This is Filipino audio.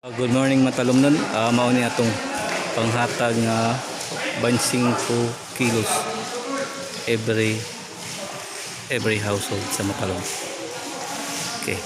Good morning matalumnon. Mao ni atong panghatag nga 25 kilos every household sa Matalom. Okay.